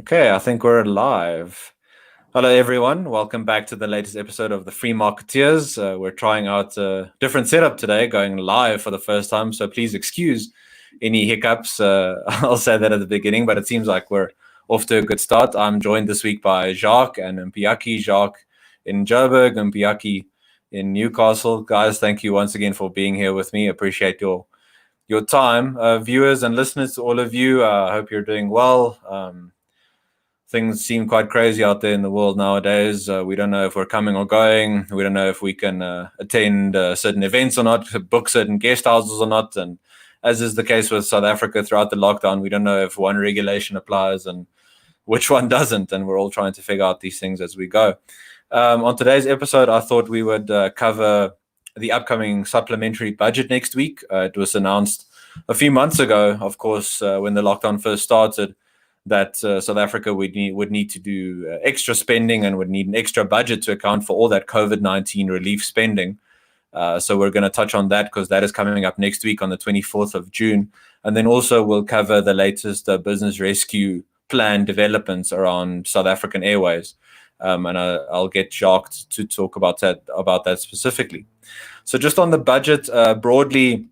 Okay, I think we're live. Hello, everyone. Welcome back to the latest episode of the Free Marketeers. We're trying out a different setup today, going live for the first time. So please excuse any hiccups. I'll say that at the beginning, but it seems like we're off to a good start. I'm joined this week by Jacques and Mpiyakhe. Jacques in Joburg, Mpiyakhe in Newcastle. Guys, thank you once again for being here with me. Appreciate your time. Viewers and listeners, to all of you, I hope you're doing well. Things seem quite crazy out there in the world nowadays. We don't know if we're coming or going. We don't know if we can attend certain events or not, book certain guest houses or not. And as is the case with South Africa throughout the lockdown, we don't know if one regulation applies and which one doesn't. And we're all trying to figure out these things as we go. On today's episode, I thought we would cover the upcoming supplementary budget next week. It was announced a few months ago, of course, when the lockdown first started, that South Africa would need to do extra spending and would need an extra budget to account for all that COVID-19 relief spending. So we're going to touch on that because that is coming up next week on the 24th of June. And then also we'll cover the latest business rescue plan developments around South African Airways. And I'll get Jacques to talk about that specifically. So just on the budget, broadly,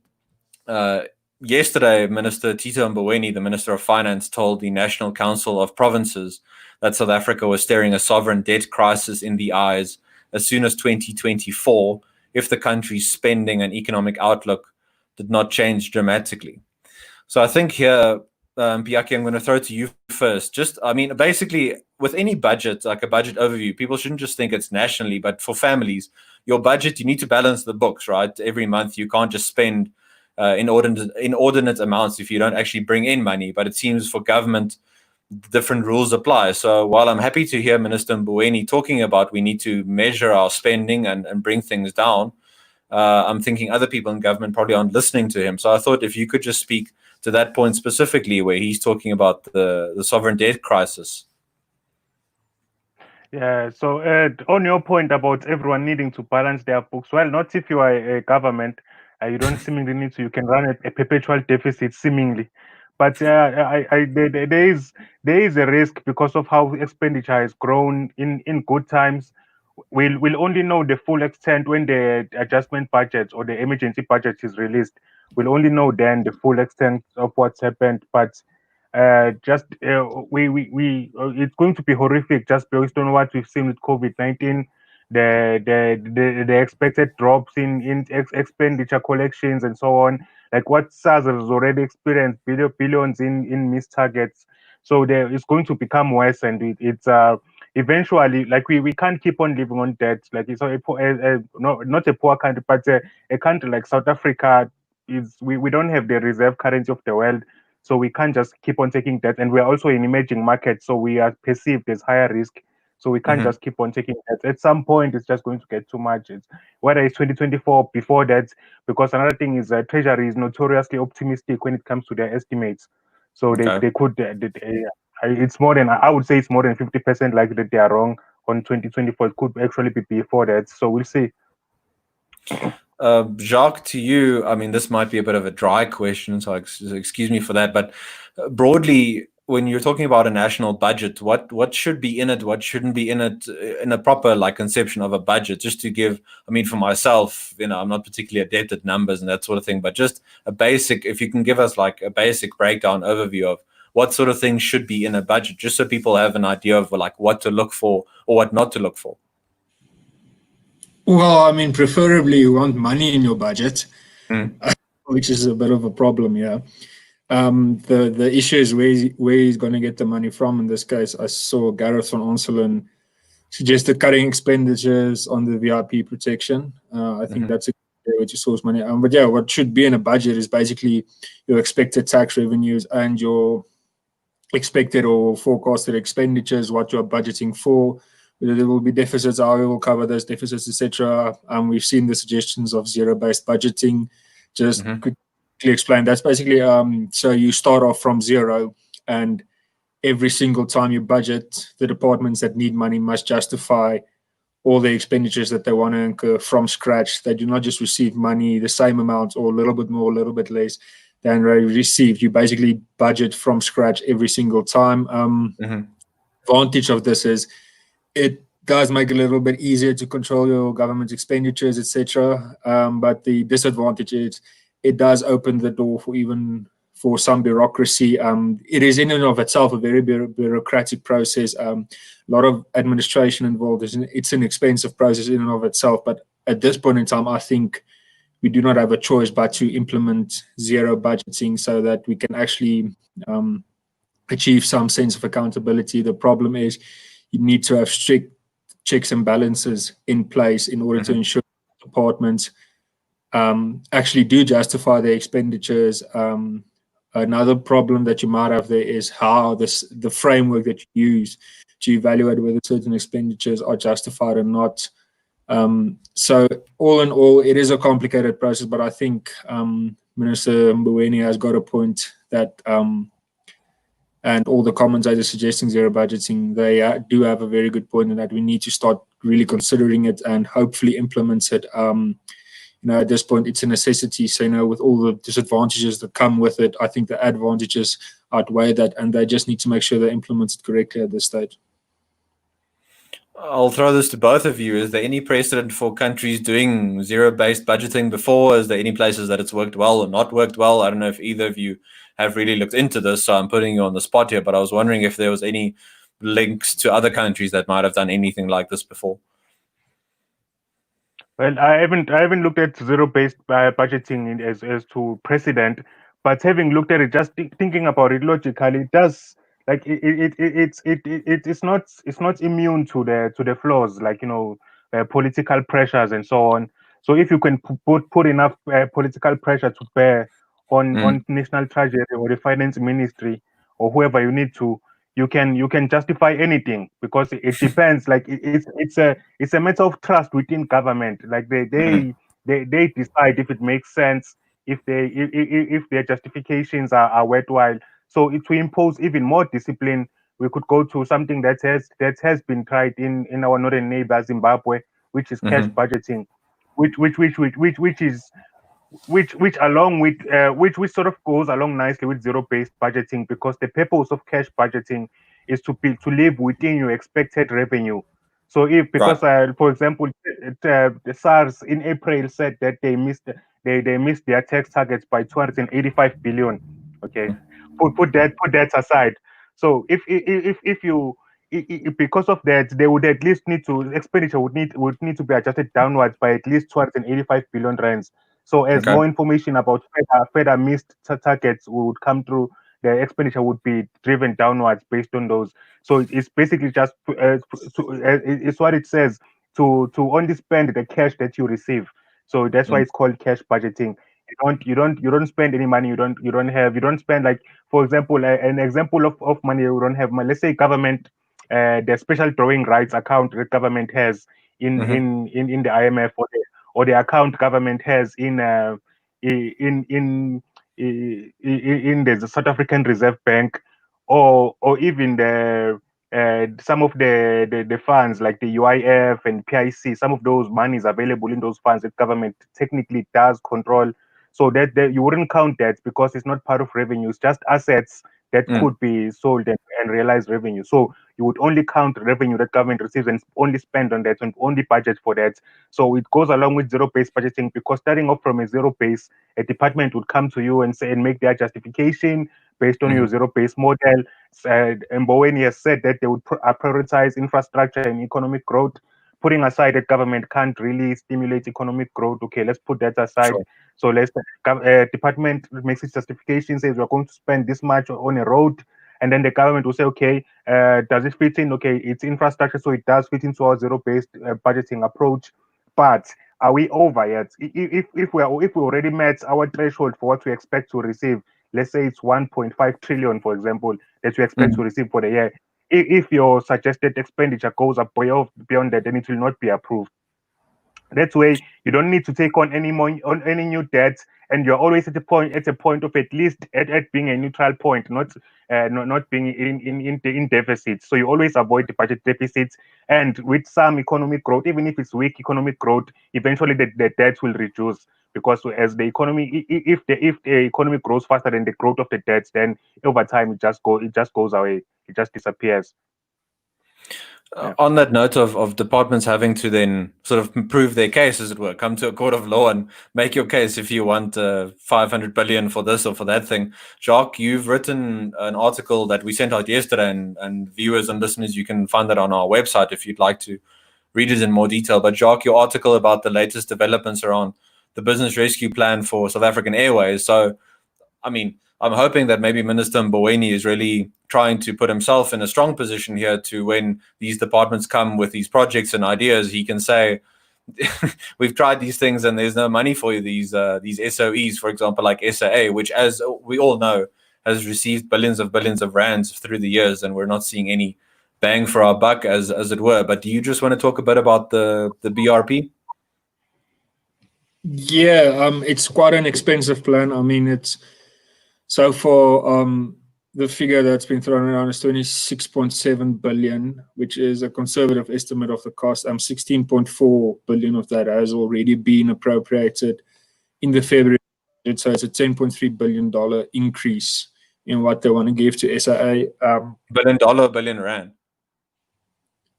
yesterday, Minister Tito Mboweni, the Minister of Finance, told the National Council of Provinces that South Africa was staring a sovereign debt crisis in the eyes as soon as 2024 if the country's spending and economic outlook did not change dramatically. So I think here, Mpiyakhe, I'm going to throw it to you first. Basically, with any budget, like a budget overview, people shouldn't just think it's nationally, but for families, your budget, you need to balance the books, right? Every month, you can't just spend inordinate amounts if you don't actually bring in money. But it seems for government, different rules apply. So while I'm happy to hear Minister Mboweni talking about we need to measure our spending and bring things down, I'm thinking other people in government probably aren't listening to him. So I thought if you could just speak to that point specifically where he's talking about the sovereign debt crisis. Yeah, so on your point about everyone needing to balance their books, well, not if you are a government, you don't seemingly need to. You can run a perpetual deficit seemingly, but there is a risk because of how expenditure has grown in good times. We'll only know the full extent when the adjustment budget or the emergency budget is released. We'll only know then the full extent of what's happened, but. It's going to be horrific just based on what we've seen with COVID-19, the expected drops in expenditure collections and so on, like what SARS has already experienced, billions in missed targets. So it's going to become worse, and it's eventually, like we can't keep on living on debt. Like it's not a poor country, but a country like South Africa we don't have the reserve currency of the world. So we can't just keep on taking debt, and we're also in emerging markets, so we are perceived as higher risk. So we can't just keep on taking debt. At some point, it's just going to get too much. Whether it's 2024 before that, because another thing is Treasury is notoriously optimistic when it comes to their estimates. So they could. It's more than, I would say it's more than 50% likely that they are wrong on 2024. It could actually be before that. So we'll see. Jacques, to you, I mean, this might be a bit of a dry question, so excuse me for that. But broadly, when you're talking about a national budget, what should be in it, what shouldn't be in it, in a proper conception of a budget? Just to give, I mean, for myself, I'm not particularly adept at numbers and that sort of thing, but just a basic, if you can give us a basic breakdown overview of what sort of things should be in a budget, just so people have an idea of what to look for or what not to look for. Well, I mean, preferably you want money in your budget, which is a bit of a problem, yeah. The issue is where he's going to get the money from. In this case, I saw Gareth van Onselen suggested cutting expenditures on the VIP protection. I think that's a good way to source money. But yeah, what should be in a budget is basically your expected tax revenues and your expected or forecasted expenditures, what you're budgeting for. There will be deficits, how we will cover those deficits, etc. We've seen the suggestions of zero-based budgeting. Just quickly explain. That's basically, so you start off from zero, and every single time you budget, the departments that need money must justify all the expenditures that they want to incur from scratch. They do not just receive money, the same amount, or a little bit more, a little bit less than they receive. You basically budget from scratch every single time. advantage of this is it does make it a little bit easier to control your government expenditures, etc. But the disadvantage is it does open the door for some bureaucracy. It is in and of itself a very bureaucratic process. A lot of administration involved. It's an expensive process in and of itself. But at this point in time, I think we do not have a choice but to implement zero budgeting so that we can actually achieve some sense of accountability. The problem is you need to have strict checks and balances in place in order to ensure departments actually do justify their expenditures. Another problem that you might have there is how the framework that you use to evaluate whether certain expenditures are justified or not. So all in all, it is a complicated process, but I think Minister Mboweni has got a point that and all the commentators suggesting zero budgeting, they do have a very good point in that we need to start really considering it and hopefully implement it. At this point, it's a necessity. So, with all the disadvantages that come with it, I think the advantages outweigh that, and they just need to make sure they implement it correctly at this stage. I'll throw this to both of you. Is there any precedent for countries doing zero-based budgeting before? Is there any places that it's worked well or not worked well? I don't know if either of you have really looked into this, so I'm putting you on the spot here, but I was wondering if there was any links to other countries that might have done anything like this before. Well, I haven't looked at zero-based budgeting as to precedent, but having looked at it, just thinking about it logically, it does like it's not immune to the flaws, like political pressures and so on. So if you can put enough political pressure to bear on national treasury or the finance ministry or whoever you need to, you can justify anything, because it depends. Like it's a matter of trust within government. Like they decide if it makes sense, if their justifications are worthwhile. So to impose even more discipline, we could go to something that has been tried in our northern neighbor Zimbabwe, which is cash budgeting, which along with which sort of goes along nicely with zero-based budgeting, because the purpose of cash budgeting is to live within your expected revenue. So for example, the SARS in April said that they missed their tax targets by 285 billion. Okay, put that aside. So if you because of that, they would at least expenditure would need to be adjusted downwards by at least 285 billion rands. So as more information about further missed targets would come through, the expenditure would be driven downwards based on those. So it's basically just it's what it says, to only spend the cash that you receive. So that's why it's called cash budgeting. You don't spend any money you don't spend, like, for example, an example of money you don't have. Let's say government, the special drawing rights account that government has in the IMF, or the account government has in the South African Reserve Bank, or even the some of the funds like the UIF and PIC. Some of those monies available in those funds that government technically does control. So that you wouldn't count that, because it's not part of revenue. It's just assets that could be sold and realize revenue. So you would only count revenue that government receives and only spend on that, and only budget for that. So it goes along with zero-based budgeting, because starting off from a zero base, a department would come to you and say and make their justification based on your zero-based model. Mboweni has said that they would prioritize infrastructure and economic growth. Putting aside that government can't really stimulate economic growth, okay, let's put that aside. Sure. So let's department makes its justification, says we're going to spend this much on a road, and then the government will say, okay, does it fit in? Okay, it's infrastructure, so it does fit into our zero-based budgeting approach. But are we over yet? If we already met our threshold for what we expect to receive, let's say it's 1.5 trillion, for example, that we expect to receive for the year. If your suggested expenditure goes up beyond that, then it will not be approved. That way, you don't need to take on any new debt, and you're always at a point of at least at being a neutral point, not being in deficit. So you always avoid the budget deficits, and with some economic growth, even if it's weak economic growth, eventually the debt will reduce, because as the economy, if the economy grows faster than the growth of the debts, then over time it just goes away, it just disappears. On that note of departments having to then sort of prove their case, as it were, come to a court of law and make your case if you want 500 billion for this or for that thing. Jacques, you've written an article that we sent out yesterday, and viewers and listeners, you can find that on our website if you'd like to read it in more detail. But Jacques, your article about the latest developments around the business rescue plan for South African Airways. So, I mean, I'm hoping that maybe Minister Mboweni is really trying to put himself in a strong position here to, when these departments come with these projects and ideas, he can say, we've tried these things and there's no money for you. These SOEs, for example, like SAA, which, as we all know, has received billions of rands through the years, and we're not seeing any bang for our buck, as it were. But do you just want to talk a bit about the BRP? Yeah, it's quite an expensive plan. I mean, it's so for the figure that's been thrown around is 26.7 billion, which is a conservative estimate of the cost. 16.4 billion of that has already been appropriated in the February budget, so it's a $10.3 billion increase in what they want to give to SAA. Billion rand.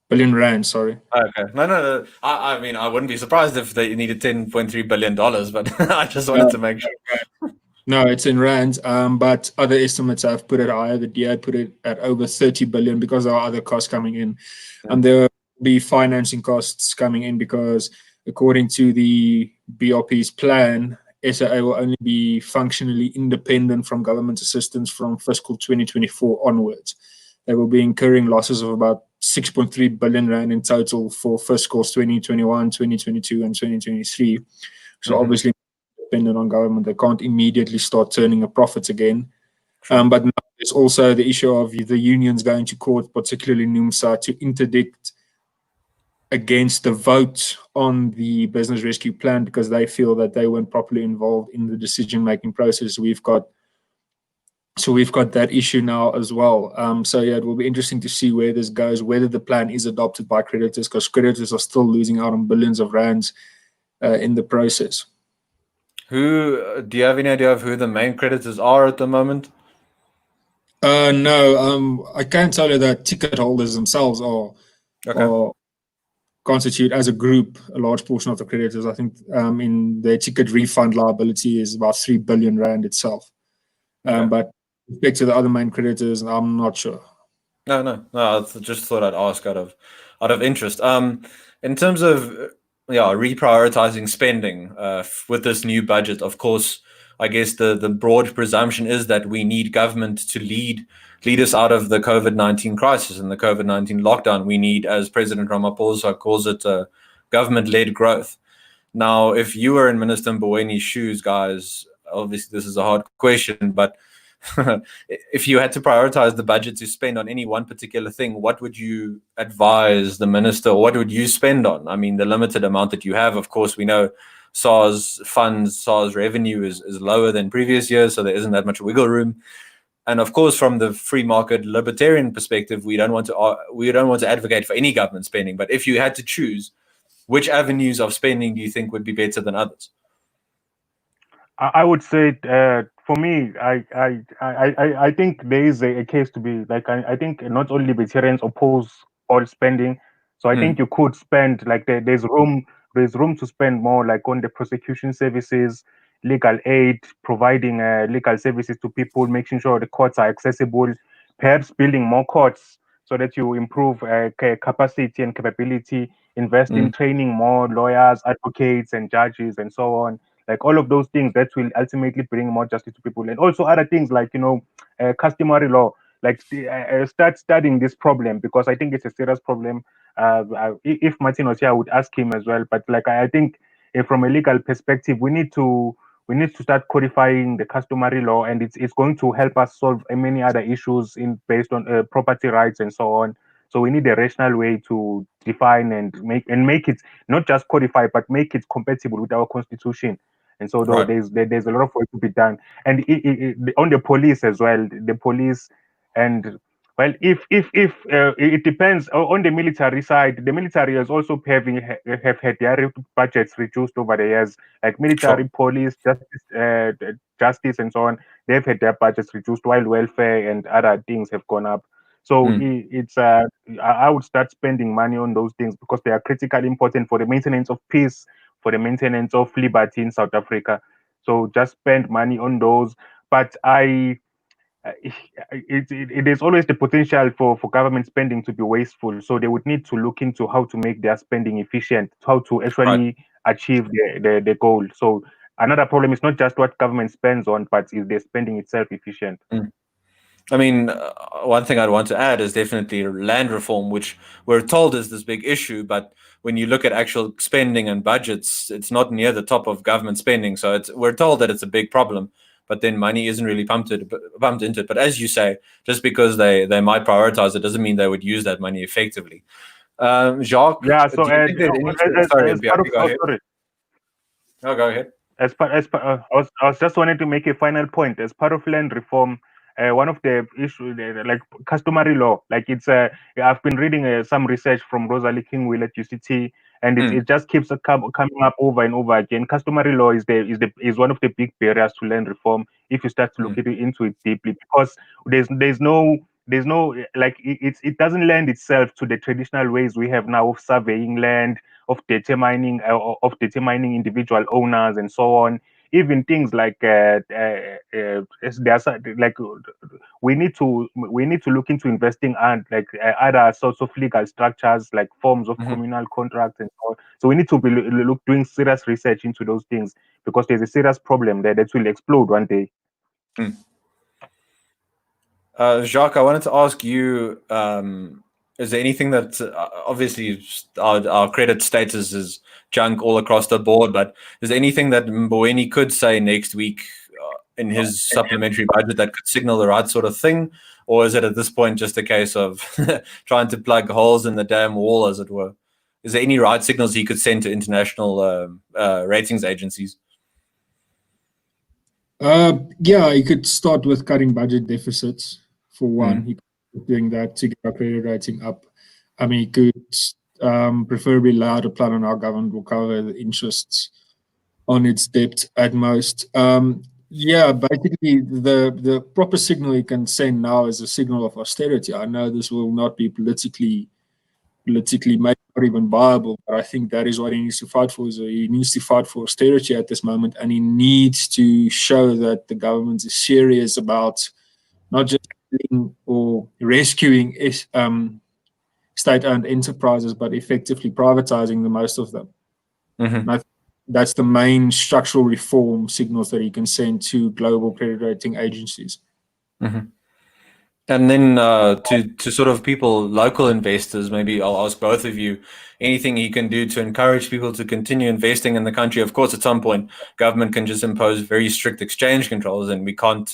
Billion rand, sorry. Okay. No. I mean, I wouldn't be surprised if they needed $10.3 billion, but I just wanted to make sure. No, it's in rands, but other estimates have put it higher. The DA put it at over 30 billion because there are other costs coming in. And there will be financing costs coming in because, according to the BRP's plan, SAA will only be functionally independent from government assistance from fiscal 2024 onwards. They will be incurring losses of about 6.3 billion rand in total for fiscals 2021, 2022, and 2023. So obviously dependent on government, they can't immediately start turning a profit again. But now there's also the issue of the unions going to court, particularly NUMSA, to interdict against the vote on the business rescue plan because they feel that they weren't properly involved in the decision-making process. We've got that issue now as well. So yeah, it will be interesting to see where this goes, whether the plan is adopted by creditors, because creditors are still losing out on billions of rands in the process. Do you have any idea of who the main creditors are at the moment? No, I can tell you that ticket holders themselves are constitute as a group a large portion of the creditors. I think in their ticket refund liability is about 3 billion rand itself. But with respect to the other main creditors, I'm not sure. No. I just thought I'd ask out of interest. In terms of reprioritizing spending with this new budget, of course, I guess the broad presumption is that we need government to lead us out of the COVID-19 crisis and the COVID-19 lockdown. We need, as President Ramaphosa calls it, government-led growth. Now, if you were in Minister Mboweni's shoes, guys, obviously this is a hard question, but if you had to prioritize the budget to spend on any one particular thing, what would you advise the minister, or what would you spend on? I mean, the limited amount that you have, of course, we know SARS revenue is lower than previous years, so there isn't that much wiggle room. And of course, from the free market libertarian perspective, we don't want to advocate for any government spending. But if you had to choose, which avenues of spending do you think would be better than others? I would say, for me, I think there is a case to be like, I think not all libertarians oppose all spending. So I think you could spend, like, there's room to spend more, like, on the prosecution services, legal aid, providing legal services to people, making sure the courts are accessible, perhaps building more courts so that you improve capacity and capability, invest in training more lawyers, advocates, and judges, and so on. Like, all of those things that will ultimately bring more justice to people. And also other things like, customary law, like start studying this problem, because I think it's a serious problem. If Martin was here, I would ask him as well. But like, I think from a legal perspective, we need to start codifying the customary law, and it's going to help us solve many other issues based on property rights and so on. So we need a rational way to define and make it not just codify, but make it compatible with our constitution. And so there's a lot of work to be done. And on the police as well, the police, and well, if it depends on the military side. The military has also have had their budgets reduced over the years, like military, police, justice, and so on. They've had their budgets reduced, while welfare and other things have gone up. So I would start spending money on those things because they are critically important for the maintenance of peace, for the maintenance of liberty in South Africa. So just spend money on those. But it is always the potential for government spending to be wasteful. So they would need to look into how to make their spending efficient, how to actually achieve the goal. So another problem is not just what government spends on, but is the spending itself efficient? I mean, one thing I'd want to add is definitely land reform, which we're told is this big issue. But when you look at actual spending and budgets, it's not near the top of government spending. So we're told that it's a big problem, but then money isn't really pumped into it. But as you say, just because they might prioritize it doesn't mean they would use that money effectively. Jacques, Yeah. So do you think there's any? Sorry, Mpiyakhe, go ahead. sorry. No, go ahead. I was just wanting to make a final point. As part of land reform, one of the issues, like customary law, like I've been reading some research from Rosalie Kingwill at UCT, and it just keeps coming up over and over again. Customary law is one of the big barriers to land reform if you start to look into it deeply, because there's no like it doesn't lend itself to the traditional ways we have now of surveying land, of determining individual owners and so on. Even things like like we need to look into investing and like other sorts of legal structures, like forms of communal contracts and so on. So we need to be doing serious research into those things, because there's a serious problem there that will explode one day. Jacques, I wanted to ask you, is there anything that obviously our credit status is junk all across the board, but is there anything that Mboweni could say next week in his supplementary budget that could signal the right sort of thing? Or is it at this point just a case of trying to plug holes in the damn wall, as it were? Is there any right signals he could send to international ratings agencies? Yeah, he could start with cutting budget deficits for one. He could be doing that to get our credit rating up. I mean, he could preferably lay out a plan on how government will cover the interests on its debt at most. Yeah, basically the proper signal you can send now is a signal of austerity. I know this will not be politically maybe not even viable, but I think that is what he needs to fight for. So he needs to fight for austerity at this moment, and he needs to show that the government is serious about not just or rescuing state-owned enterprises, but effectively privatizing the most of them. And I think that's the main structural reform signals that he can send to global credit rating agencies. And then to sort of people, local investors, maybe I'll ask both of you, anything he can do to encourage people to continue investing in the country. Of course, at some point, government can just impose very strict exchange controls, and we can't,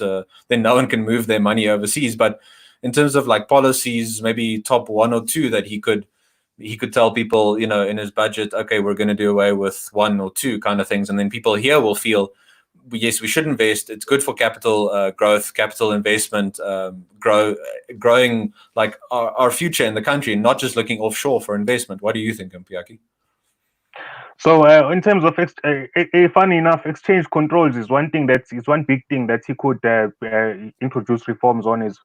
then no one can move their money overseas. But in terms of like policies, maybe top one or two that he could tell people, you know, in his budget, okay, we're going to do away with one or two kind of things. And then people here will feel, yes, we should invest. It's good for capital growth, capital investment, growing like our future in the country, and not just looking offshore for investment. What do you think, Mpiyakhe? So in terms of funny enough, exchange controls is one big thing that he could introduce reforms on as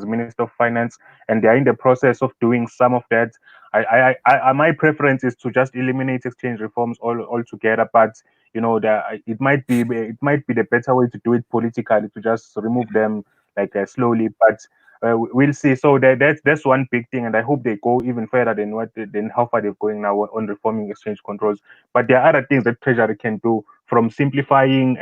Minister of Finance, and they are in the process of doing some of that. My preference is to just eliminate exchange reforms altogether, but you know that it might be the better way to do it politically, to just remove them like slowly, but. We'll see. So that's one big thing, and I hope they go even further than how far they're going now on reforming exchange controls. But there are other things that Treasury can do, from simplifying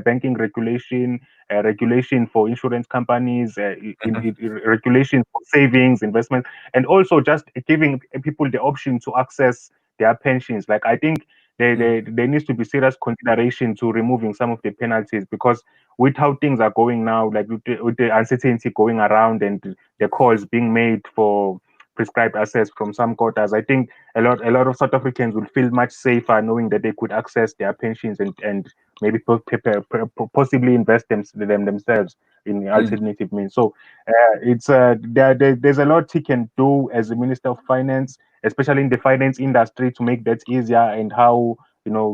banking regulation, regulation for insurance companies, regulation for savings, investment, and also just giving people the option to access their pensions. Like I think there needs to be serious consideration to removing some of the penalties, because with how things are going now, like with the uncertainty going around and the calls being made for prescribed assets from some quotas, I think a lot of South Africans will feel much safer knowing that they could access their pensions and maybe possibly invest themselves in alternative means. So there's a lot he can do as a Minister of Finance, especially in the finance industry, to make that easier, and how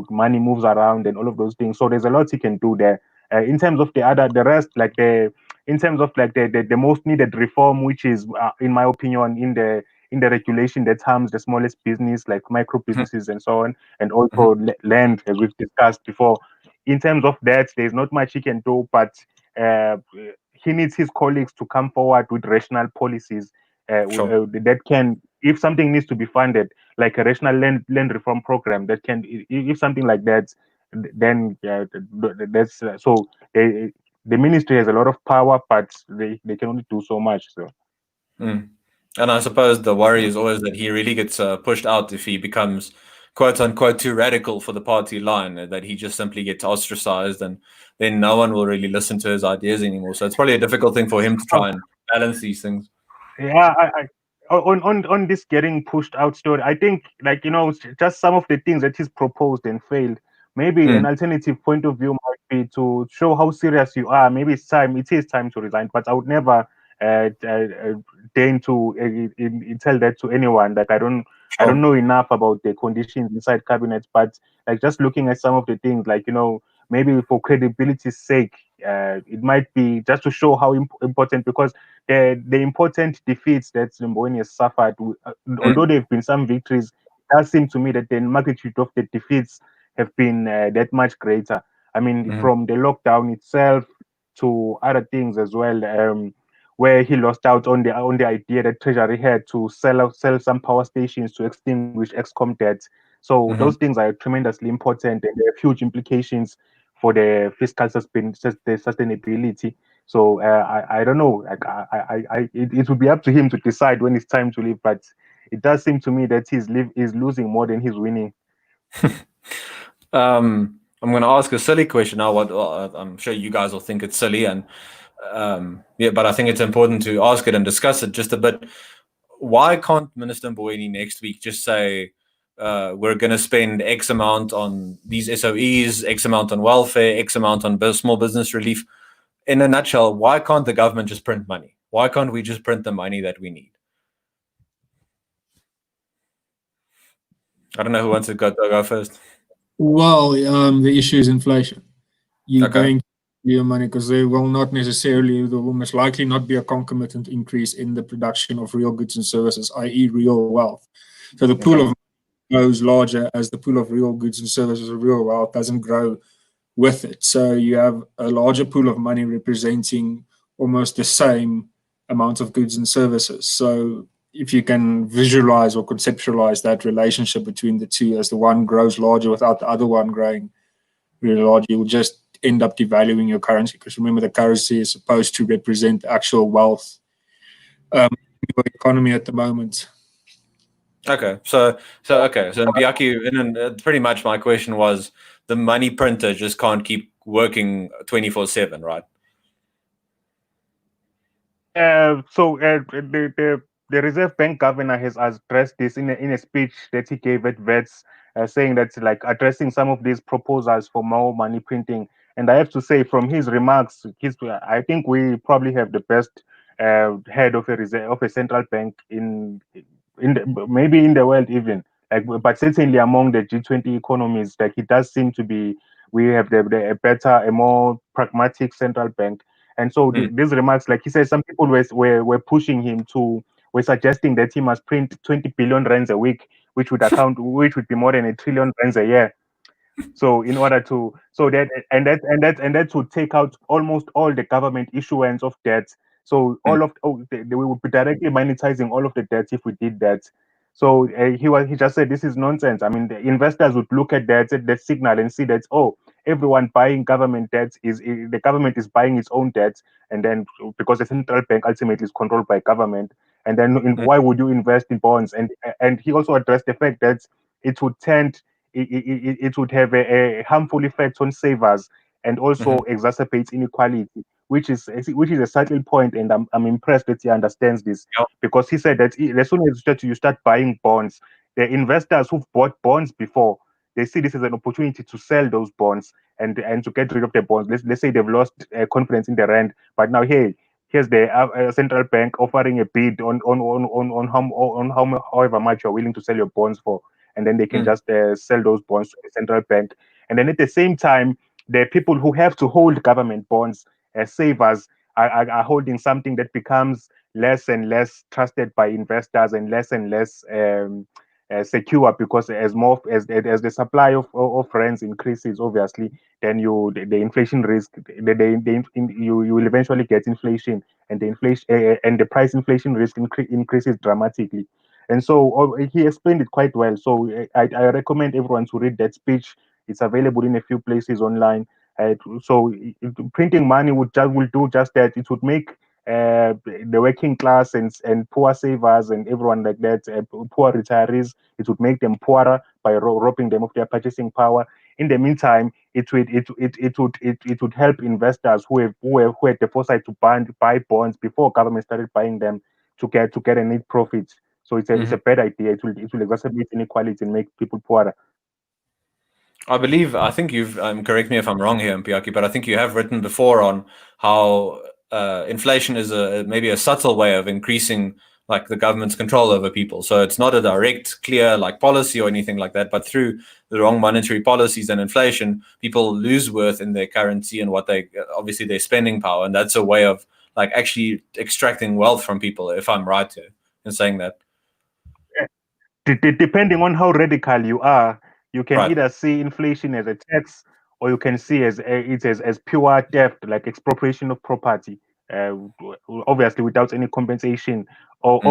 money moves around and all of those things. So there's a lot he can do there. In terms of the rest, like the in terms of like the most needed reform, which is, in my opinion, in the regulation that harms the smallest business, like micro businesses and so on, and also land, as we've discussed before. In terms of that, there's not much he can do, but uh, he needs his colleagues to come forward with rational policies Sure. that can, if something needs to be funded, like a rational land reform program that can, if something like that, then that's so the ministry has a lot of power, but they can only do so much. So. Mm. And I suppose the worry is always that he really gets pushed out if he becomes quote unquote too radical for the party line, that he just simply gets ostracized and then no one will really listen to his ideas anymore. So it's probably a difficult thing for him to try and balance these things. Yeah, on this getting pushed out story, I think, like, just some of the things that he's proposed and failed. Maybe an alternative point of view might be to show how serious you are. Maybe it is time to resign. But I would never deign to tell that to anyone. Like, I don't Sure. know enough about the conditions inside cabinet. But like, just looking at some of the things, like, maybe for credibility's sake, it might be just to show how important, because the important defeats that Zimbabwe has suffered, although there have been some victories, it does seem to me that the magnitude of the defeats have been that much greater. I mean, from the lockdown itself to other things as well, where he lost out on the idea that Treasury had to sell some power stations to extinguish Excom debt. So those things are tremendously important, and they have huge implications for the fiscal sustainability. So I don't know. Like, it would be up to him to decide when it's time to leave. But it does seem to me that he's losing more than he's winning. I'm going to ask a silly question now. I'm sure you guys will think it's silly, and but I think it's important to ask it and discuss it just a bit. Why can't Minister Mboweni next week just say we're going to spend X amount on these SOEs, X amount on welfare, X amount on small business relief? In a nutshell, why can't the government just print money? Why can't we just print the money that we need? I don't know who wants to go first. Well, the issue is inflation. You're Okay. going to your money because there will most likely not be a concomitant increase in the production of real goods and services, i.e. real wealth. So the pool of money grows larger as the pool of real goods and services or real wealth doesn't grow with it. So you have a larger pool of money representing almost the same amount of goods and services. So if you can visualize or conceptualize that relationship between the two, as the one grows larger without the other one growing really large, you'll just end up devaluing your currency, because remember, the currency is supposed to represent actual wealth in your economy at the moment. Okay, so Mpiyakhe, and pretty much my question was, the money printer just can't keep working 24/7, right? The Reserve Bank governor has addressed this in a speech that he gave at VETS, saying that, like, addressing some of these proposals for more money printing. And I have to say, from his remarks, I think we probably have the best head of a central bank maybe in the world even. Like, but certainly among the G20 economies, like, it does seem to be, we have a better, a more pragmatic central bank. And so these remarks, like he said, some people were pushing him were suggesting that he must print 20 billion rands a week, which would be more than 1 trillion rands a year. So in order to that would take out almost all the government issuance of debt. So we would be directly monetizing all of the debt if we did that. So he just said this is nonsense. I mean, the investors would look at that signal and see that, oh, everyone buying government debt the government is buying its own debt, and then, because the central bank ultimately is controlled by government, and then why would you invest in bonds? And he also addressed the fact that it would it would have a harmful effect on savers, and also exacerbates inequality, which is a subtle point, and I'm impressed that he understands this. Yep. Because he said that as soon as you start buying bonds, the investors who've bought bonds before, they see this as an opportunity to sell those bonds and to get rid of the bonds. Let's say they've lost confidence in the rand, but now, hey, here's the central bank offering a bid on however much you're willing to sell your bonds for, and then they can just sell those bonds to the central bank. And then at the same time, the people who have to hold government bonds as savers are holding something that becomes less and less trusted by investors and less secure, because as the supply of rents increases, obviously, then the inflation risk, you will eventually get inflation, and the inflation and the price inflation risk increases dramatically. And so he explained it quite well. So I recommend everyone to read that speech. It's available in a few places online. So printing money will do just that. It would make the working class and poor savers and everyone like that, poor retirees, it would make them poorer by robbing them of their purchasing power. In the meantime, it would help investors who had the foresight to buy bonds before government started buying them to get a net profit. So it's a bad idea. It will exacerbate inequality and make people poorer. I think you've, correct me if I'm wrong here, Mpiyakhe, but I think you have written before on how inflation is maybe a subtle way of increasing like the government's control over people. So it's not a direct, clear like policy or anything like that, but through the wrong monetary policies and inflation, people lose worth in their currency and what they, obviously their spending power. And that's a way of like actually extracting wealth from people, if I'm right here in saying that. Depending on how radical you are, you can Right. either see inflation as a tax, or you can see it as pure theft, like expropriation of property, obviously without any compensation, or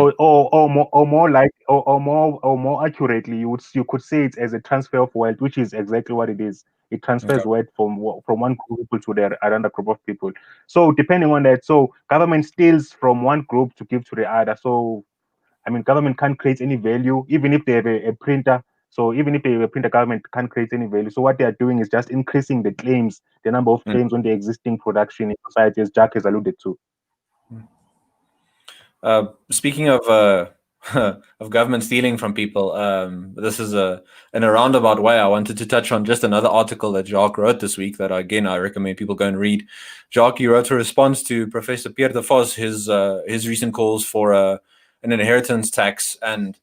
more accurately, you could say it as a transfer of wealth, which is exactly what it is. It transfers Okay. wealth from one group of people to another group of people. So depending on that, so government steals from one group to give to the other. So I mean, government can't create any value, even if they have a printer. So even if they have a printer, government can't create any value. So what they are doing is just increasing the claims, the number of claims on the existing production in society, as Jacques has alluded to. Speaking of of government stealing from people, this is in a roundabout way. I wanted to touch on just another article that Jacques wrote this week that again I recommend people go and read. Jacques, you wrote a response to Professor Pierre de Vos, his recent calls for an inheritance tax. And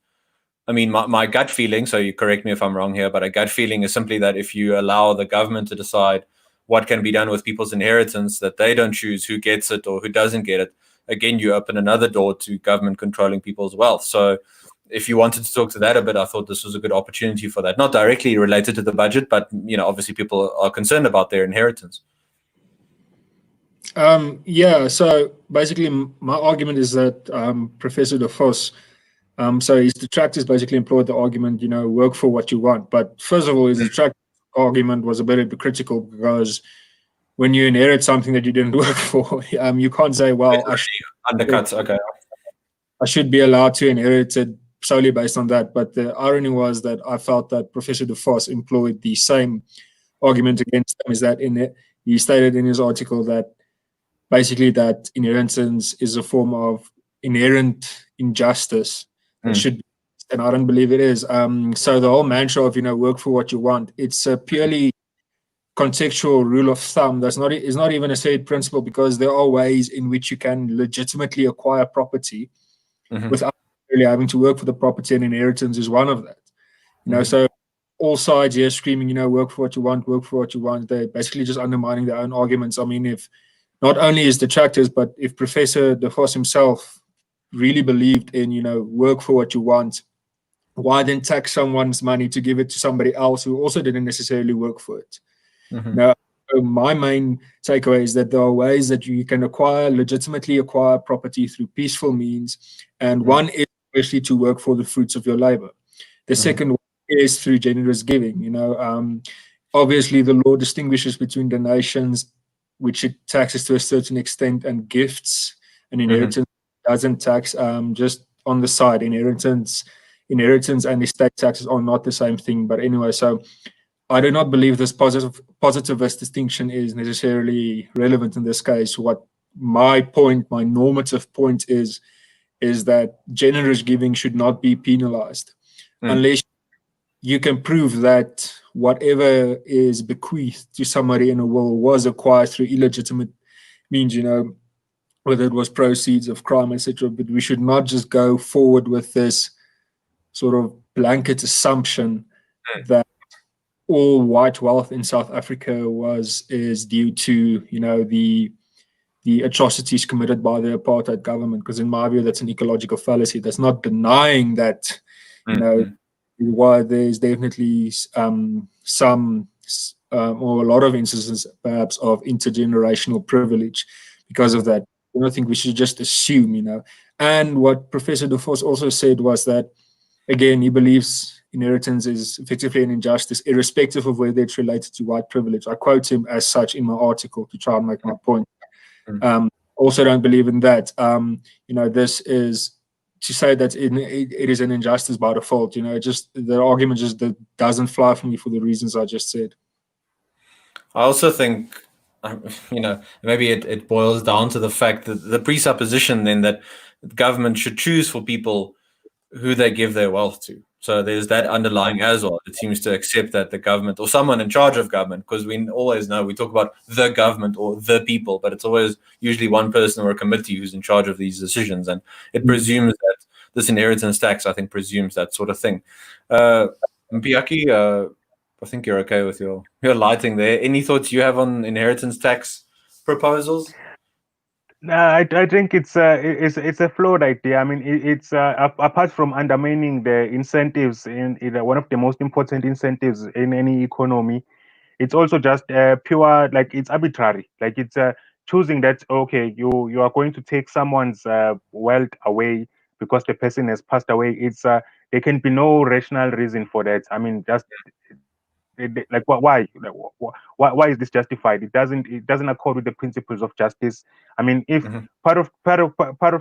I mean, my gut feeling, so you correct me if I'm wrong here, but a gut feeling is simply that if you allow the government to decide what can be done with people's inheritance, that they don't choose who gets it or who doesn't get it, again, you open another door to government controlling people's wealth. So if you wanted to talk to that a bit, I thought this was a good opportunity for that. Not directly related to the budget, but, you know, obviously people are concerned about their inheritance. Yeah, so basically my argument is that Professor de Vos, so his detractors basically employed the argument, you know, work for what you want. But first of all, his detractor argument was a bit hypocritical, because when you inherit something that you didn't work for, you can't say, well, I should be allowed to inherit it solely based on that. But the irony was that I felt that Professor de Vos employed the same argument against them, is that he stated in his article that basically that inheritance is a form of inherent injustice that should be, and I don't believe it is. So the whole mantra of, you know, work for what you want, it's a purely contextual rule of thumb. Is not even a set principle, because there are ways in which you can legitimately acquire property without really having to work for the property, and inheritance is one of that. You know, so all sides here screaming, you know, work for what you want, work for what you want. They're basically just undermining their own arguments. I mean, if not only his detractors, but if Professor de Vos himself really believed in, you know, work for what you want, why then tax someone's money to give it to somebody else who also didn't necessarily work for it? Now, my main takeaway is that there are ways that you can legitimately acquire property through peaceful means, and one is actually to work for the fruits of your labor. The second one is through generous giving. You know, obviously the law distinguishes between donations, which it taxes to a certain extent, and gifts and inheritance doesn't tax. Just on the side, inheritance and estate taxes are not the same thing. But anyway, so I do not believe this positivist distinction is necessarily relevant in this case. What my normative point is that generous giving should not be penalized unless you can prove that whatever is bequeathed to somebody in a will was acquired through illegitimate means, you know, whether it was proceeds of crime, etc. But we should not just go forward with this sort of blanket assumption that all white wealth in South Africa is due to, you know, the the atrocities committed by the apartheid government, because in my view, that's an ecological fallacy. That's not denying that, while there's definitely some or a lot of instances, perhaps, of intergenerational privilege because of that. I don't think we should just assume, And what Professor De Vos also said was that, again, he believes inheritance is effectively an injustice, irrespective of whether it's related to white privilege. I quote him as such in my article to try and make my point. Also don't believe in that. This is to say that it is an injustice by default. Just the argument just doesn't fly for me for the reasons I just said. I also think, maybe it boils down to the fact that the presupposition then that the government should choose for people who they give their wealth to. So there's that underlying as well. It seems to accept that the government or someone in charge of government, because we always know we talk about the government or the people, but it's always usually one person or a committee who's in charge of these decisions. And it presumes that this inheritance tax, I think, presumes that sort of thing. Mpiyakhe, I think you're okay with your lighting there. Any thoughts you have on inheritance tax proposals? No, I think it's a flawed idea. I mean, it's apart from undermining the incentives in one of the most important incentives in any economy, it's also just pure, like, it's arbitrary. Like, it's choosing that, okay, you are going to take someone's wealth away because the person has passed away. It's there can be no rational reason for that. I mean, just like, why? Like, why is this justified? It doesn't accord with the principles of justice. I mean, if part of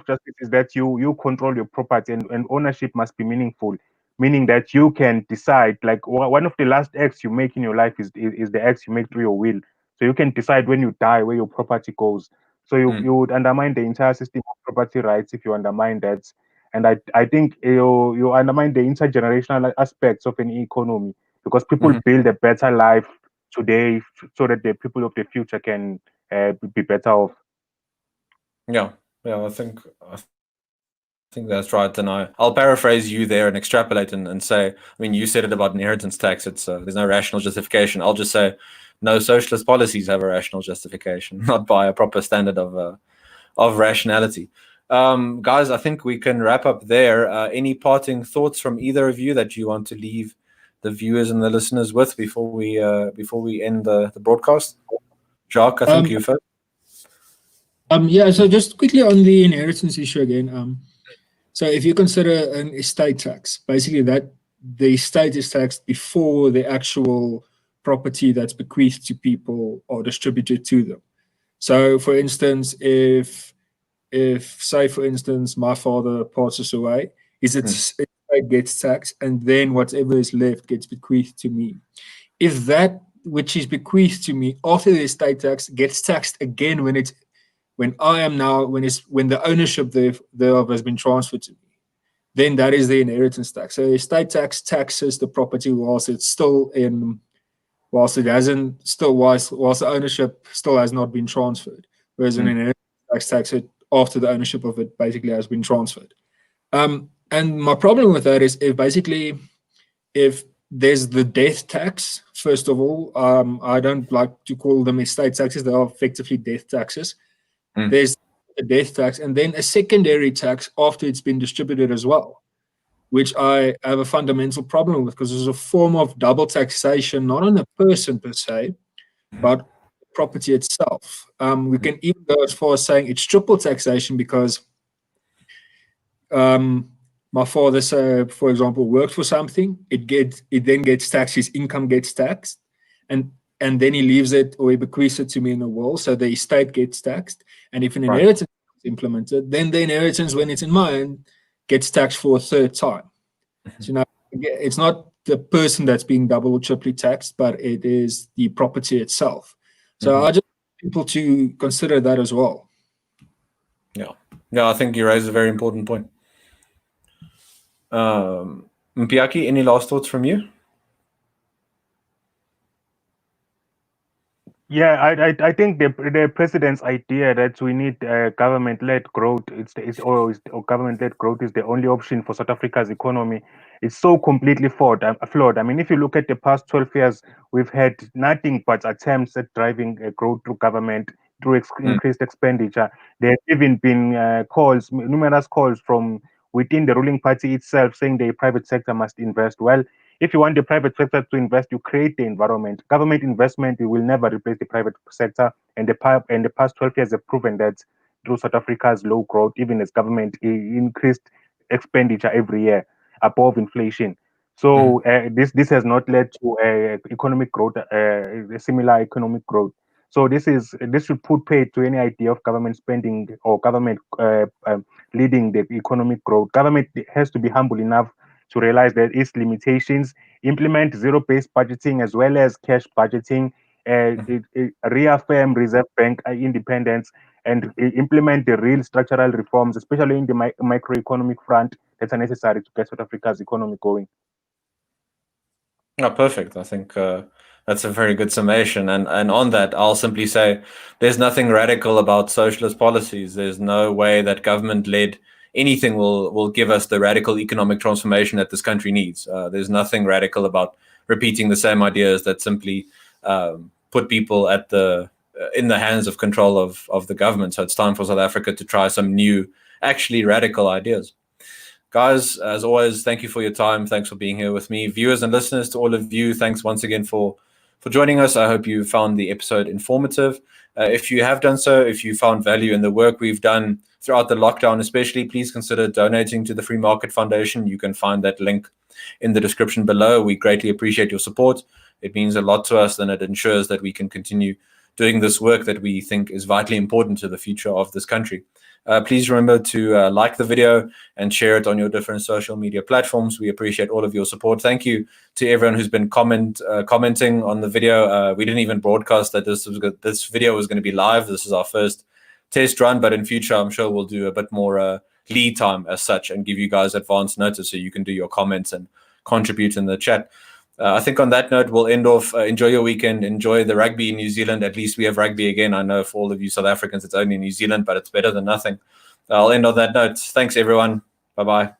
justice is that you control your property, and ownership must be meaningful, meaning that you can decide, like, one of the last acts you make in your life is the acts you make through your will. So you can decide when you die where your property goes. So you would undermine the entire system of property rights if you undermine that. And I think you undermine the intergenerational aspects of an economy, because people build a better life today so that the people of the future can be better off. Yeah, I think that's right. And I'll paraphrase you there and extrapolate and say, I mean, you said it about inheritance tax. It's there's no rational justification. I'll just say no socialist policies have a rational justification, not by a proper standard of rationality. Guys, I think we can wrap up there. Any parting thoughts from either of you that you want to leave the viewers and the listeners with before we end the broadcast? Jacques, I think you first. So just quickly on the inheritance issue again. So if you consider an estate tax, basically that the estate is taxed before the actual property that's bequeathed to people or distributed to them. So for instance, if say for instance my father passes away, his estate gets taxed, and then whatever is left gets bequeathed to me. If that which is bequeathed to me after the estate tax gets taxed again when the ownership thereof has been transferred to me, then that is the inheritance tax. So estate tax taxes the property whilst the ownership still has not been transferred, whereas an inheritance tax taxes it after the ownership of it basically has been transferred. And my problem with that is if there's the death tax, first of all, I don't like to call them estate taxes. They are effectively death taxes. There's a death tax, and then a secondary tax after it's been distributed as well, which I have a fundamental problem with, because there's a form of double taxation, not on a person per se, but property itself. We can even go as far as saying it's triple taxation, because my father, for example, worked for something, it then gets taxed, his income gets taxed, and then he leaves it or he bequeaths it to me in a will, so the estate gets taxed. And if an inheritance is implemented, then the inheritance, when it's in mine, gets taxed for a third time. So it's not the person that's being double or triply taxed, but it is the property itself. So I just want people to consider that as well. Yeah, I think you raise a very important point. Mpiyakhe, any last thoughts from you? Yeah, I think the president's idea that we need government-led growth, government-led growth is the only option for South Africa's economy. It's so completely flawed. I mean, if you look at the past 12 years, we've had nothing but attempts at driving growth through government, through increased expenditure. There have even been numerous calls from within the ruling party itself saying the private sector must invest. Well, if you want the private sector to invest, you create the environment. Government investment will never replace the private sector, and the past 12 years have proven that through South Africa's low growth, even as government increased expenditure every year above inflation. So this has not led to economic growth, a similar economic growth. So this should put paid to any idea of government spending or government leading the economic growth. Government has to be humble enough to realize that its limitations, implement zero-based budgeting as well as cash budgeting, reaffirm Reserve Bank independence, and implement the real structural reforms, especially in the microeconomic front, that are necessary to get South Africa's economy going. Oh, perfect. I think that's a very good summation. And on that, I'll simply say there's nothing radical about socialist policies. There's no way that government-led anything will give us the radical economic transformation that this country needs. There's nothing radical about repeating the same ideas that simply put people at in the hands of control of the government. So it's time for South Africa to try some new, actually radical ideas. Guys, as always, thank you for your time. Thanks for being here with me. Viewers and listeners, to all of you, thanks once again for joining us. I hope you found the episode informative. If you have done so, if you found value in the work we've done throughout the lockdown especially, please consider donating to the Free Market Foundation. You can find that link in the description below. We greatly appreciate your support. It means a lot to us, and it ensures that we can continue doing this work that we think is vitally important to the future of this country. Please remember to like the video and share it on your different social media platforms. We appreciate all of your support. Thank you to everyone who's been commenting on the video. We didn't even broadcast that this video was going to be live. This is our first test run, but in future, I'm sure we'll do a bit more lead time as such and give you guys advance notice so you can do your comments and contribute in the chat. I think on that note, we'll end off. Enjoy your weekend. Enjoy the rugby in New Zealand. At least we have rugby again. I know for all of you South Africans, it's only New Zealand, but it's better than nothing. I'll end on that note. Thanks, everyone. Bye-bye.